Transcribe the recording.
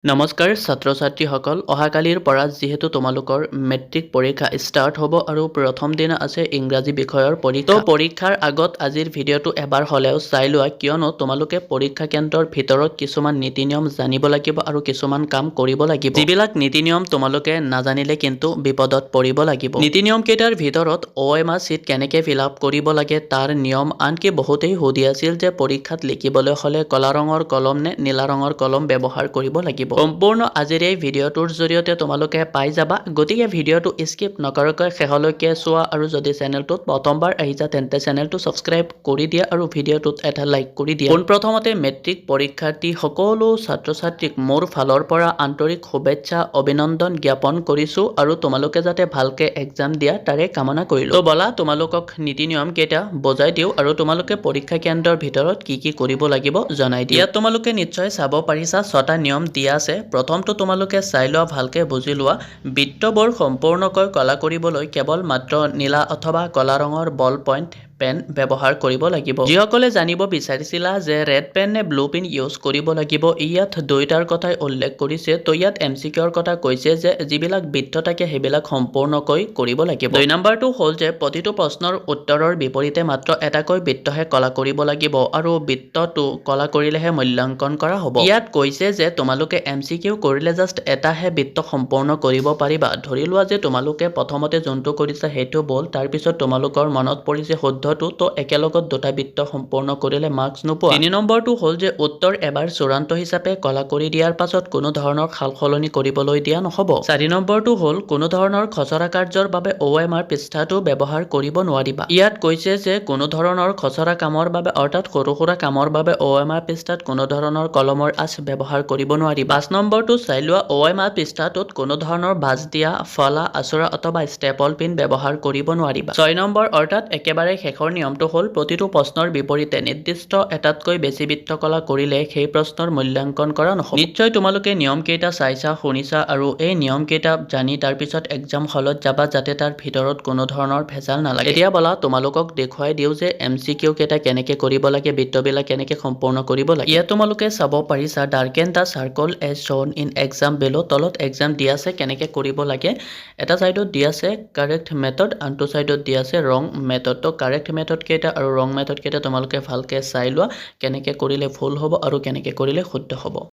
নমস্কাৰ ছাত্ৰ ছাত্ৰীসকল অহাকালিৰ পৰা যিহেতু তোমালোকৰ মেট্ৰিক পৰীক্ষা ষ্টাৰ্ট হ'ব আৰু প্ৰথম দিনা আছে ইংৰাজী বিষয়ৰ পৰীক্ষা। তো পৰীক্ষাৰ আগত আজিৰ ভিডিঅ'টো এবাৰ হ'লেও চাই লোৱা কিয়নো তোমালোকে পৰীক্ষা কেন্দ্ৰৰ ভিতৰত কিছুমান নীতি নিয়ম জানিব লাগিব আৰু কিছুমান কাম কৰিব লাগিব। যিবিলাক নীতি নিয়ম তোমালোকে নাজানিলে কিন্তু বিপদত পৰিব লাগিব। নীতি নিয়ম কেইটাৰ ভিতৰত OMR চিট কেনেকে ফিল আপ কৰিব লাগে তাৰ নিয়ম, আনকি বহুতেই সুধি আছিল যে পৰীক্ষাত লিখিবলৈ হ'লে কলা ৰঙৰ কলম নে নীলা ৰঙৰ কলম ব্যৱহাৰ কৰিব লাগিব। সম্পূৰ্ণ আজিৰ এই ভিডিঅ'টোৰ জৰিয়তে তোমালোকে পাই যাবা, গতিকে ভিডিঅ'টো স্কিপ নকৰাকৈ শেষলৈকে চোৱা আৰু যদি চেনেলটোত প্ৰথমবাৰ আহিছা তেন্তে চেনেলটো ছাবস্ক্ৰাইব কৰি দিয়া আৰু ভিডিঅ'টোত এটা লাইক কৰি দিয়া। পোনপ্ৰথমতে মেট্ৰিক পৰীক্ষাৰ্থী সকলো ছাত্ৰ ছাত্ৰীক মোৰ ফালৰ পৰা আন্তৰিক শুভেচ্ছা অভিনন্দন জ্ঞাপন কৰিছো আৰু তোমালোকে যাতে ভালকে এক্সাম দিয়া তাৰে কামনা কৰিলো। তো বলা তোমালোকক নীতি নিয়ম কেইটা বুজাই দিওঁ আৰু তোমালোকে পৰীক্ষা কেন্দ্ৰৰ ভিতৰত কি কি কৰিব লাগিব জনাই দিওঁ। ইয়াত তোমালোকে নিশ্চয় চাব পাৰিছা 6টা নিয়ম দিয়া আছে। প্ৰথমটো তোমালোকে চাই লোৱা, ভালকে বুজি লোৱা। বৃত্তবোৰ সম্পূৰ্ণকৈ কলা কৰিবলৈ কেৱল মাত্ৰ নীলা অথবা কলা ৰঙৰ বল পইণ্ট পেন ব্যৱহাৰ কৰিব লাগিব। যিসকলে জানিব বিচাৰিছিলা যে ৰেড পেন নে ব্লু পেন ইউজ কৰিব লাগিব, ইয়াত দুইটাৰ কথাই উল্লেখ কৰিছে। তো ইয়াত MCQৰ কথা কৈছে যে যিবিলাক বৃত্ত থাকে সেইবিলাক সম্পূৰ্ণকৈ কৰিব লাগিব। 2 নম্বৰটো হ'ল যে প্ৰতিটো প্ৰশ্নৰ উত্তৰৰ বিপৰীতে মাত্ৰ এটাকৈ বৃত্তহে কলা কৰিব লাগিব আৰু বৃত্তটো কলা কৰিলেহে মূল্যাংকন কৰা হ'ব। ইয়াত কৈছে যে তোমালোকে MCQ কৰিলে জাষ্ট এটাহে বৃত্ত সম্পূৰ্ণ কৰিব পাৰিবা। ধৰি লোৱা যে তোমালোকে প্ৰথমতে যোনটো কৰিছা সেইটো বল, তাৰপিছত তোমালোকৰ মনত পৰিছে শুদ্ধটো, তো একেলগত দুটা বৃত্ত সম্পূৰ্ণ কৰিলে মাৰ্কছ নোপোৱা। 3 নম্বৰটো হ'ল যে উত্তৰ এবাৰ চূড়ান্ত হিচাপে কলা কৰি দিয়াৰ পাছত কোনো ধৰণৰ সাল সলনি কৰিবলৈ দিয়া নহ'ব। 4 নম্বৰটো হ'ল কোনো ধৰণৰ খচৰা কাৰ্যৰ বাবে OMR পৃষ্ঠাটো ব্যৱহাৰ কৰিব নোৱাৰিবা। ইয়াত কৈছে যে কোনো ধৰণৰ খচৰা কামৰ বাবে অৰ্থাৎ সৰু সুৰা কামৰ বাবে OMR পৃষ্ঠাত কোনো ধৰণৰ কলমৰ আঁচ ব্যৱহাৰ কৰিব নোৱাৰিবা। 5 নম্বৰটো চাই লোৱা, OMR পৃষ্ঠাটোত কোনো ধৰণৰ ভাঁজ দিয়া, ফলা, আঁচোৰা অথবা ষ্টেপল পিন ব্যৱহাৰ কৰিব নোৱাৰিবা। 6 নম্বৰ অৰ্থাৎ একেবাৰে শেষৰ নিয়মটো হ'ল প্ৰতিটো প্ৰশ্নৰ বিপৰীতে নিৰ্দিষ্ট এটাতকৈ বেছি বৃত্ত কলা কৰিলে সেই প্ৰশ্নৰ মূল্যাংকন কৰা নহ'ব। নিশ্চয় তোমালোকে নিয়ম কেইটা চাইছা, শুনিছা আৰু এই নিয়ম কেইটা জানি তাৰপিছত এক্সাম হলত যাবা যাতে তাৰ ভিতৰত কোনো ধৰণৰ ভেজাল নালাগে। এতিয়া বলা তোমালোকক দেখুৱাই দিওঁ যে MCQ কেইটা কেনেকে কৰিব লাগে, বৃত্তবিলাক কেনেকে সম্পূৰ্ণ কৰিব লাগে। ইয়াত তোমালোকে চাব পাৰিছা darken the circle as shown in exam below। তলত এক্সাম দিয়া আছে কেনেকে কৰিব লাগে। এটা চাইডত দিয়া আছে কাৰেক্ট মেথড, আনটো চাইডত দিয়া আছে ৰং মেথড। তো কাৰেক্ট মেথড কেইটা আৰু ৰং মেথড কেইটা তোমালোকে ভালকে চাই লোৱা, কেনেকে কৰিলে ভুল হ'ব আৰু কেনেকে কৰিলে শুদ্ধ হ'ব।